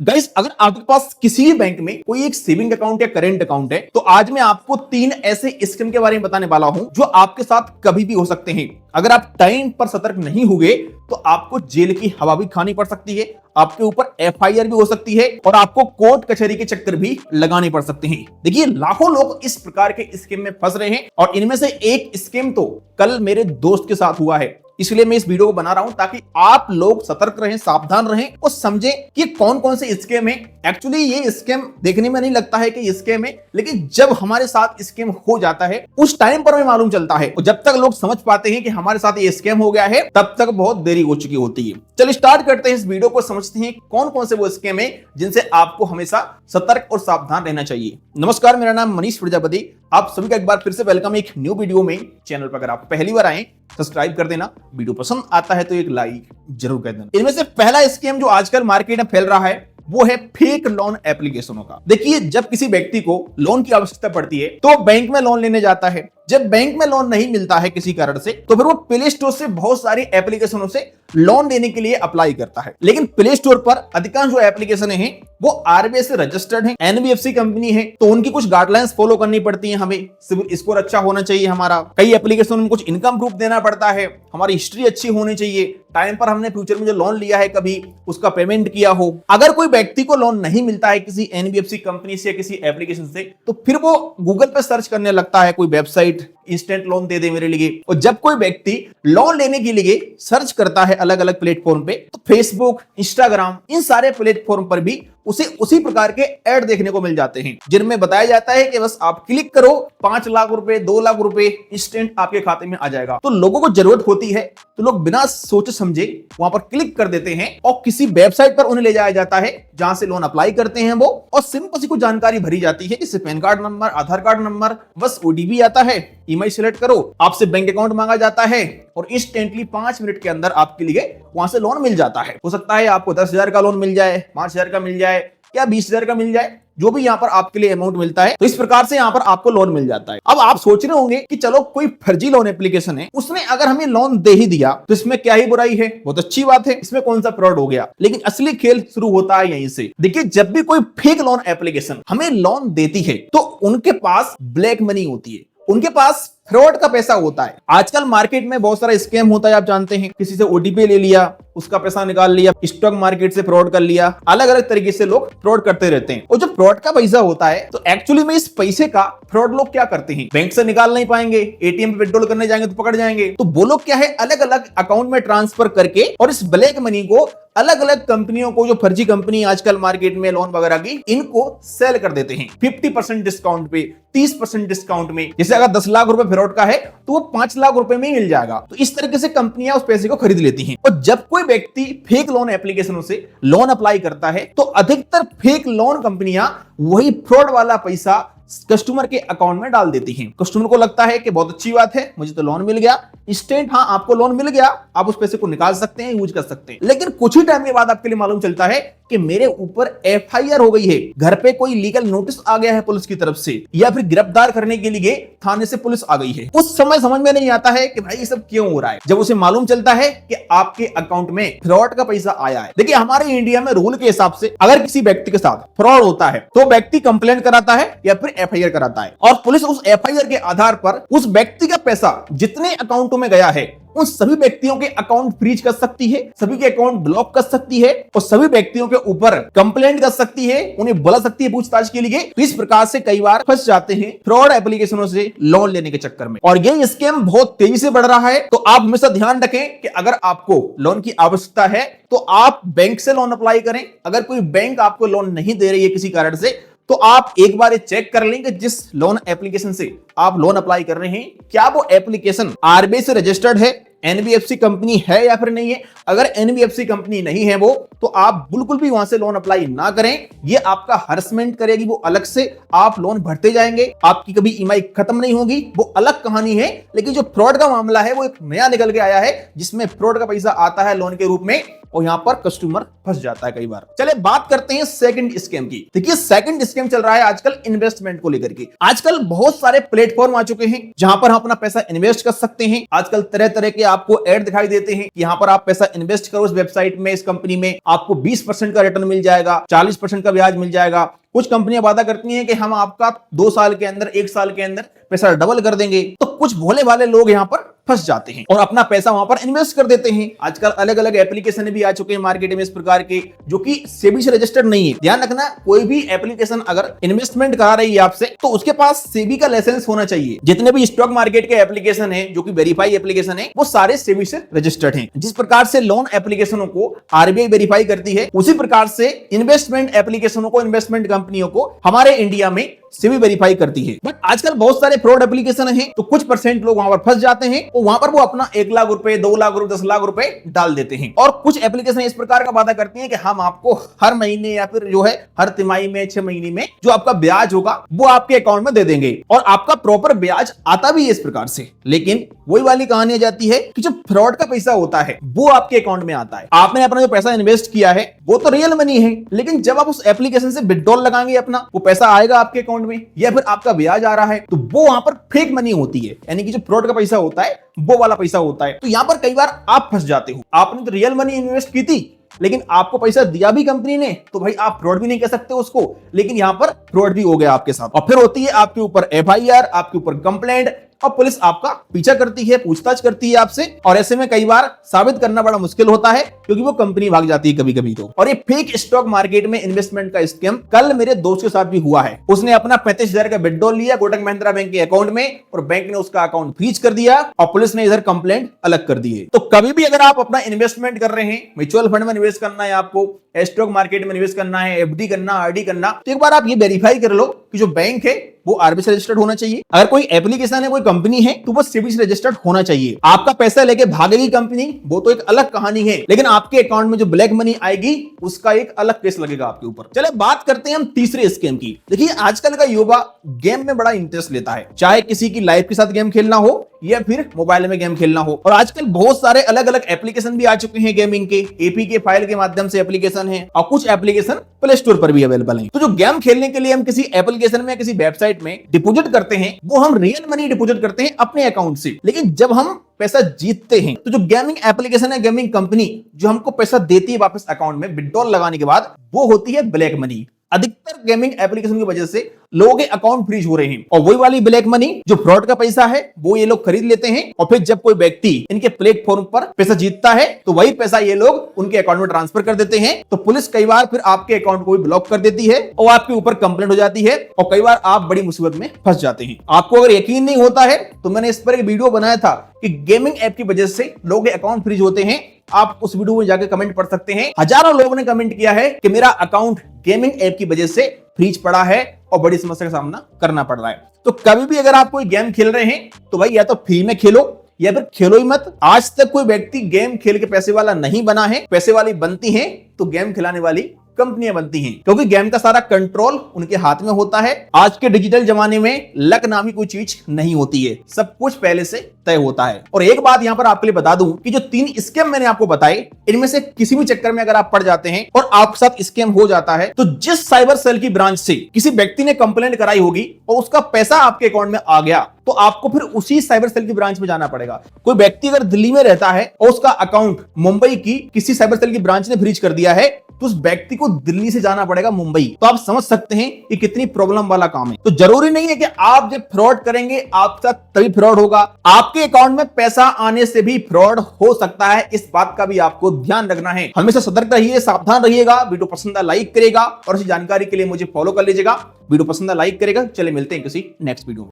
Guys, अगर आपके पास किसी भी बैंक में कोई एक सेविंग अकाउंट या करेंट अकाउंट है तो आज मैं आपको 3 ऐसे स्कीम के बारे में बताने वाला हूं जो आपके साथ कभी भी हो सकते हैं। अगर आप टाइम पर सतर्क नहीं हुए तो आपको जेल की हवा भी खानी पड़ सकती है, आपके ऊपर एफआईआर भी हो सकती है और आपको कोर्ट कचहरी के चक्कर भी लगाने पड़ सकते हैं। देखिए, लाखों लोग इस प्रकार के स्कीम में फंस रहे हैं और इनमें से एक स्कीम तो कल मेरे दोस्त के साथ हुआ है। इसलिए मैं इस वीडियो को बना रहा हूं ताकि आप लोग सतर्क रहें, सावधान रहें और समझें कि कौन कौन से स्कीम है। एक्चुअली ये स्कीम देखने में नहीं लगता है कि ये स्कीम है, लेकिन जब हमारे साथ स्कीम हो जाता है उस टाइम पर हमें मालूम चलता है और जब तक लोग समझ पाते हैं कि हमारे साथ ये स्कीम हो गया है तब तक बहुत देरी हो चुकी होती है। चलिए स्टार्ट करते हैं इस वीडियो को, समझते हैं कौन कौन से वो स्कीम है जिनसे आपको हमेशा सतर्क और सावधान रहना चाहिए। नमस्कार, मेरा नाम मनीष प्रजापति। आप सभी का एक बार फिर से वेलकम एक न्यू वीडियो में। चैनल पर अगर आप पहली बार आए सब्सक्राइब कर देना, वीडियो पसंद आता है तो एक लाइक जरूर कर देना। इनमें से पहला स्कीम जो आजकल मार्केट में फैल रहा है वो है फेक लोन एप्लीकेशनों का। देखिए, जब किसी व्यक्ति को लोन की आवश्यकता पड़ती है तो बैंक में लोन लेने जाता है। जब बैंक में लोन नहीं मिलता है किसी कारण से तो फिर वो प्ले स्टोर से बहुत सारी एप्लीकेशनों से लोन लेने के लिए अप्लाई करता है। लेकिन प्ले स्टोर पर अधिकांश जो एप्लीकेशन है वो आरबीआई से रजिस्टर्ड है, एनबीएफसी कंपनी है, तो उनकी कुछ गाइडलाइंस फॉलो करनी पड़ती है। हमें सिविल स्कोर अच्छा होना चाहिए हमारा, कई एप्लीकेशन में कुछ इनकम प्रूफ देना पड़ता है, हमारी हिस्ट्री अच्छी होनी चाहिए, टाइम पर हमने फ्यूचर में जो लोन लिया है कभी उसका पेमेंट किया हो। अगर कोई व्यक्ति को लोन नहीं मिलता है किसी एनबीएफसी कंपनी से या किसी एप्लीकेशन से तो फिर वो गूगल पे सर्च करने लगता है कोई वेबसाइट इंस्टेंट लोन दे दे मेरे लिए। और जब कोई व्यक्ति लोन लेने के लिए सर्च करता है अलग अलग प्लेटफॉर्म पे तो फेसबुक, इंस्टाग्राम, इन सारे प्लेटफॉर्म पर भी उसे उसी प्रकार के ऐड देखने को मिल जाते हैं जिनमें बताया जाता है कि बस आप क्लिक करो 5 लाख रुपए 2 लाख रुपए इंस्टेंट आपके खाते में आ जाएगा। तो लोगों को जरूरत होती है तो लोग बिना सोचे समझे वहां पर क्लिक कर देते हैं और किसी वेबसाइट पर उन्हें ले जाया जाता है जहां से लोन अप्लाई करते हैं वो, और सिंपल सी कुछ जानकारी भरी जाती है जैसे पैन कार्ड नंबर, आधार कार्ड नंबर, बस ओटीपी आता है, ईमेल सेलेक्ट करो, आपसे बैंक अकाउंट मांगा जाता है और इंस्टेंटली 5 मिनट के अंदर आपके लिए वहां से लोन मिल जाता है। हो सकता है आपको 10,000 का लोन मिल जाए, 5,000 का मिल जाए या 20,000 का मिल जाए, जो भी यहाँ पर आपके लिए अमाउंट मिलता है। तो इस प्रकार से यहाँ पर आपको लोन मिल जाता है। अब आप सोच रहे होंगे कि चलो कोई फर्जी लोन एप्लीकेशन है, उसने अगर हमें लोन दे ही दिया तो इसमें क्या ही बुराई है, बहुत अच्छी बात है, इसमें कौन सा फ्रॉड हो गया। लेकिन असली खेल शुरू होता है यहीं से। देखिए, जब भी कोई फेक लोन एप्लीकेशन हमें लोन देती है तो उनके पास ब्लैक मनी होती है, उनके पास फ्रॉड का पैसा होता है। आजकल मार्केट में बहुत सारा स्कैम होता है, आप जानते हैं, किसी से ओटीपी ले लिया, उसका पैसा निकाल लिया, स्टॉक मार्केट से फ्रॉड कर लिया, अलग अलग तरीके से लोग फ्रॉड करते रहते हैं। और जो फ्रॉड का पैसा होता है तो एक्चुअली में इस पैसे का फ्रॉड लोग क्या करते हैं, बैंक से निकाल नहीं पाएंगे, एटीएम पे विड्रॉल करने जाएंगे तो पकड़ जाएंगे, तो वो लोग क्या है अलग अलग अकाउंट में ट्रांसफर करके और इस ब्लैक मनी को अलग अलग कंपनियों को, जो फर्जी कंपनी आजकल मार्केट में लोन वगैरह की, इनको सेल कर देते हैं 50% डिस्काउंट पे, 30% डिस्काउंट में। जैसे अगर 10 लाख रुपए फ्रॉड का है तो वो 5 लाख रुपए में ही मिल जाएगा। तो इस तरीके से कंपनियां उस पैसे को खरीद लेती हैं। और जब कोई व्यक्ति फेक लोन एप्लीकेशनों से लोन अप्लाई करता है तो अधिकतर फेक लोन कंपनियां वही फ्रॉड वाला पैसा कस्टमर के अकाउंट में डाल देती हैं। कस्टमर को लगता है कि बहुत अच्छी बात है, मुझे तो लोन मिल गया इंस्टेंट। हाँ, आपको लोन मिल गया, आप उस पैसे को निकाल सकते हैं, यूज कर सकते हैं। लेकिन कुछ ही टाइम के बाद आपके लिए मालूम चलता है कि मेरे ऊपर एफआईआर हो गई है, घर पे कोई लीगल नोटिस आ गया है पुलिस की तरफ से, या फिर गिरफ्तार करने के लिए थाने से पुलिस आ गई है। उस समय समझ में नहीं आता है कि भाई ये सब क्यों हो रहा है, जब उसे मालूम चलता है कि आपके अकाउंट में फ्रॉड का पैसा आया है। देखिए, हमारे इंडिया में रूल के हिसाब से अगर किसी व्यक्ति के साथ फ्रॉड होता है तो व्यक्ति कंप्लेंट कराता है या फिर एफआईआर कराता है और पुलिस उस एफआईआर के आधार पर उस व्यक्ति का पैसा जितने अकाउंटों में गया है उन सभी व्यक्तियों के अकाउंट फ्रीज कर सकती है, सभी के अकाउंट ब्लॉक कर सकती है और सभी व्यक्तियों के ऊपर कंप्लेंट कर सकती है, उन्हें बुला सकती है पूछताछ के लिए। तो इस प्रकार से कई बार फंस जाते हैं फ्रॉड एप्लीकेशनों से लोन लेने के चक्कर में, और ये स्कैम बहुत तेजी से बढ़ रहा है। तो आप हमेशा ध्यान रखें कि अगर आपको लोन की आवश्यकता है तो आप बैंक से लोन अप्लाई करें। अगर कोई बैंक आपको लोन नहीं दे रही है किसी कारण से तो आप एक बार चेक कर लें कि जिस लोन एप्लीकेशन से आप लोन अप्लाई कर रहे हैं क्या वो एप्लीकेशन आरबीआई से रजिस्टर्ड है, एनबीएफसी कंपनी है या फिर नहीं है। अगर एनबीएफसी कंपनी नहीं है वो तो आप बिल्कुल भी वहां से लोन अप्लाई ना करें, ये आपका हरसमेंट करेगी, वो अलग से आप लोन भरते जाएंगे, आपकी कभी ईएमआई खत्म नहीं होगी, वो अलग कहानी है। लेकिन जो फ्रॉड का मामला है वो एक नया निकल के आया है जिसमें फ्रॉड का पैसा आता है लोन के रूप में और यहां पर कस्टमर फंस जाता है कई बार। चले बात करते हैं सेकंड स्कैम की। देखिए, सेकंड स्कैम चल रहा है आजकल इन्वेस्टमेंट को लेकर के। आजकल बहुत सारे प्लेटफॉर्म आ चुके हैं जहां पर हम अपना पैसा इन्वेस्ट कर सकते हैं। आजकल तरह तरह के आपको ऐड दिखाई देते हैं कि यहाँ पर आप पैसा इन्वेस्ट करो इस वेबसाइट में, इस कंपनी में आपको 20% का रिटर्न मिल जाएगा, 40% का ब्याज मिल जाएगा। कुछ कंपनियां वादा करती हैं कि हम आपका 2 साल के अंदर, 1 साल के अंदर पैसा डबल कर देंगे। तो कुछ भोले भाले लोग यहाँ पर फंस जाते हैं और अपना पैसा वहां पर इन्वेस्ट कर देते हैं। आजकल अलग अलग एप्लीकेशन भी आ चुके हैं मार्केट में इस प्रकार के, जो कि सेबी से रजिस्टर्ड नहीं है। ध्यान रखना, कोई भी एप्लीकेशन अगर इन्वेस्टमेंट करा रही है आपसे, तो उसके पास सेबी का लाइसेंस होना चाहिए। जितने भी स्टॉक मार्केट के एप्लीकेशन है जो कि वेरीफाई एप्लीकेशन है, वो सारे सेबी से रजिस्टर्ड हैं। जिस प्रकार से लोन एप्लीकेशनों को आरबीआई वेरीफाई करती है, उसी प्रकार से इन्वेस्टमेंट एप्लीकेशनों को, इन्वेस्टमेंट कंपनियों को हमारे इंडिया में सेबी वेरीफाई करती है। बट आजकल बहुत सारे फ्रॉड एप्लीकेशन हैं, तो कुछ परसेंट लोग वहां पर फंस जाते हैं और वहां पर वो अपना 1 लाख रुपए, 2 लाख रुपए, 10 लाख रुपए डाल देते हैं। और कुछ एप्लीकेशन इस प्रकार का वादा करती हैं कि हम आपको हर महीने या फिर जो है हर तिमाही में, 6 महीने में जो आपका ब्याज होगा वो आपके अकाउंट में दे देंगे, और आपका प्रॉपर ब्याज आता भी है इस प्रकार से। लेकिन वही वाली कहानी आ जाती है कि जो फ्रॉड का पैसा होता है वो आपके अकाउंट में आता है। आपने अपना जो पैसा इन्वेस्ट किया है वो तो रियल मनी है, लेकिन जब आप उस एप्लीकेशन से विथड्रॉल लगाएंगे अपना, वो पैसा आएगा आपके अकाउंट में या फिर आपका ब्याज आ रहा है, तो वो वहां पर फेक मनी होती है। यानी कि जो फ्रॉड का पैसा होता है वो वाला पैसा होता है। तो यहां पर कई बार आप फंस जाते हो। आपने तो रियल मनी इन्वेस्ट की थी, लेकिन आपको पैसा दिया भी कंपनी ने, तो भाई आप फ्रॉड भी नहीं कह सकते उसको, लेकिन यहां पर फ्रॉड भी हो गया आपके साथ। और फिर होती है आपके ऊपर एफआईआर, आपके ऊपर कंप्लेंट, और पुलिस आपका पीछा करती है, पूछताछ करती है आपसे, और ऐसे में कई बार साबित करना बड़ा मुश्किल होता है क्योंकि वो कंपनी भाग जाती है कभी कभी तो। और ये फेक स्टॉक मार्केट में इन्वेस्टमेंट का स्कैम कल मेरे दोस्त के साथ भी हुआ है। उसने अपना 35,000 का विथड्रॉल लिया कोटक महिंद्रा बैंक के अकाउंट में, और बैंक ने उसका अकाउंट फ्रीज कर दिया और पुलिस ने इधर कंप्लेंट अलग कर दी है। तो कभी भी अगर आप अपना इन्वेस्टमेंट कर रहे हैं, म्यूचुअल फंड में निवेश करना है, आपको स्टॉक मार्केट में निवेश करना है, एफडी करना, आरडी करना, तो एक बार आप ये वेरीफाई कर लो कि जो बैंक है वो आरबीआई से रजिस्टर्ड होना चाहिए। अगर कोई एप्लीकेशन है, कोई कंपनी है, तो वो सेबी से रजिस्टर्ड होना चाहिए। आपका पैसा लेके भागेगी कंपनी, वो तो एक अलग कहानी है, लेकिन आपके अकाउंट में जो ब्लैक मनी आएगी उसका एक अलग केस लगेगा आपके ऊपर। चले बात करते हैं हम तीसरे स्कैम की। देखिए, आजकल का युवा गेम में बड़ा इंटरेस्ट लेता है, चाहे किसी की लाइफ के साथ गेम खेलना हो या फिर मोबाइल में गेम खेलना हो। और आजकल बहुत सारे अलग अलग एप्लीकेशन भी आ चुके हैं गेमिंग के, एपीके फाइल के माध्यम से एप्लीकेशन है, और कुछ एप्लीकेशन प्ले स्टोर पर भी अवेलेबल है। तो जो गेम खेलने के लिए हम किसी एप्लीकेशन में, किसी वेबसाइट में डिपॉजिट करते हैं, वो हम रियल मनी डिपॉजिट करते हैं अपने अकाउंट से। लेकिन जब हम पैसा जीतते हैं, तो जो गेमिंग एप्लीकेशन है, गेमिंग कंपनी जो हमको पैसा देती है वापस अकाउंट में विथड्रॉल लगाने के बाद, वो होती है ब्लैक मनी। अधिकतर गेमिंग एप्लीकेशन की वजह से लोगों के अकाउंट फ्रीज हो रहे हैं, और वही वाली ब्लैक मनी जो फ्रॉड का पैसा है वो ये लोग खरीद लेते हैं, और फिर जब कोई व्यक्ति इनके प्लेटफॉर्म पर पैसा जीतता है तो वही पैसा ये लोग उनके अकाउंट में ट्रांसफर कर देते हैं। तो पुलिस कई बार फिर आपके अकाउंट को भी ब्लॉक कर देती है और आपके ऊपर कंप्लेंट हो जाती है, और कई बार आप बड़ी मुसीबत में फंस जाते हैं। आपको अगर यकीन नहीं होता है तो मैंने इस पर एक वीडियो बनाया था कि गेमिंग ऐप की वजह से लोगों के अकाउंट फ्रीज होते हैं। आप उस वीडियो में जाकर कमेंट पढ़ सकते हैं। हजारों लोगों ने कमेंट किया है कि मेरा अकाउंट गेमिंग ऐप की वजह से फ्रीज पड़ा है और बड़ी समस्या का सामना करना पड़ रहा है। तो कभी भी अगर आप कोई गेम खेल रहे हैं तो भाई या तो फ्री में खेलो या फिर खेलो ही मत। आज तक कोई व्यक्ति गेम खेल के पैसे वाला नहीं बना है। पैसे वाली बनती हैं तो गेम खिलाने वाली कंपनियां बनती हैं, क्योंकि गेम का सारा कंट्रोल उनके हाथ में होता है। आज के डिजिटल जमाने में लक नाम की कोई चीज नहीं होती है, सब कुछ पहले से तय होता है। और एक बात यहां पर आपके लिए बता दूं कि जो 3 स्कैम मैंने आपको बताए, इनमें से किसी भी चक्कर में अगर आप पड़ जाते हैं और आपके साथ स्कैम हो जाता है, तो जिस साइबर सेल की ब्रांच से किसी व्यक्ति ने कंप्लेंट कराई होगी और उसका पैसा आपके अकाउंट में आ गया, तो आपको फिर उसी साइबर सेल की ब्रांच में जाना पड़ेगा। कोई व्यक्ति अगर दिल्ली में रहता है और उसका अकाउंट मुंबई की किसी साइबर सेल की ब्रांच ने फ्रीज कर दिया है, तो उस व्यक्ति को दिल्ली से जाना पड़ेगा मुंबई। तो आप समझ सकते हैं कि कितनी प्रॉब्लम वाला काम है। तो जरूरी नहीं है कि आप जब फ्रॉड करेंगे आपके साथ तभी फ्रॉड होगा, आपके अकाउंट में पैसा आने से भी फ्रॉड हो सकता है। इस बात का भी आपको ध्यान रखना है। हमेशा सतर्क रहिए, सावधान रहिएगा। वीडियो पसंद है लाइक करेगा, और इसी जानकारी के लिए मुझे फॉलो कर लीजिएगा। वीडियो पसंद है लाइक करेगा। चले मिलते हैं किसी नेक्स्ट वीडियो में।